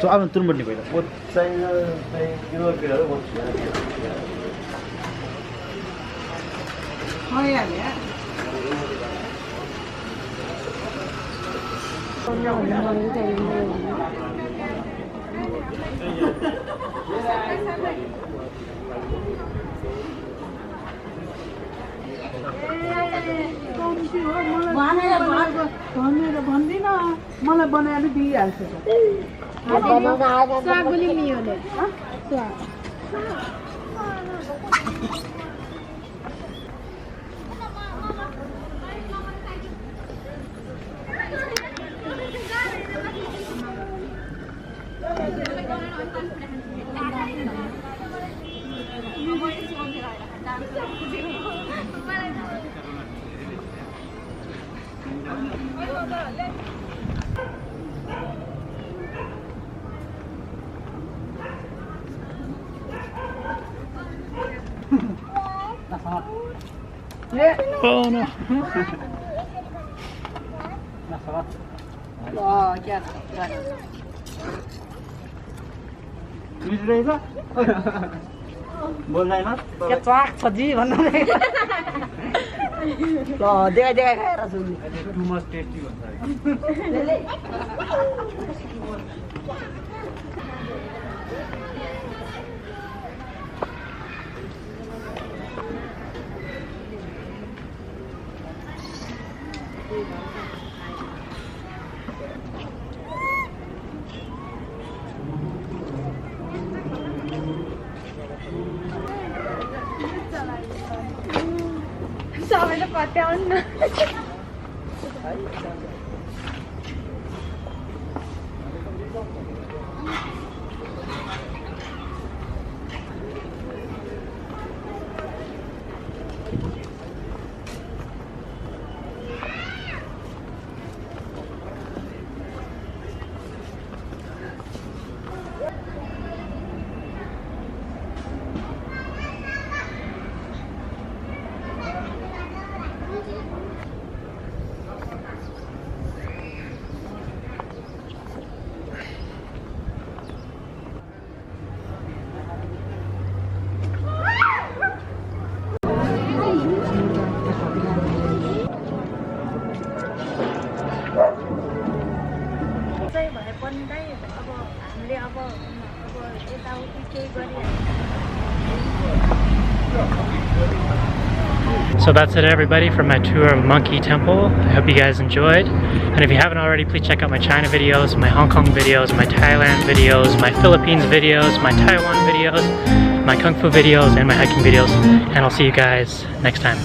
So I'm turun bani पहिला वो चाहिँ यो बिरालो वो भन्दिन मलाई बनाएर दिइहाल्छ Saguli miole. Oh no. बोल्दैन के चाक छ जी भन्नु ल देखाइ देखाइ खाएर छु टु मच टेस्टी भन्छ Sabay na pataon na. So that's it, everybody, for my tour of Monkey Temple. I hope you guys enjoyed. And if you haven't already, please check out my China videos, my Hong Kong videos, my Thailand videos, my Philippines videos, my Taiwan videos, my Kung Fu videos, and my hiking videos. And I'll see you guys next time.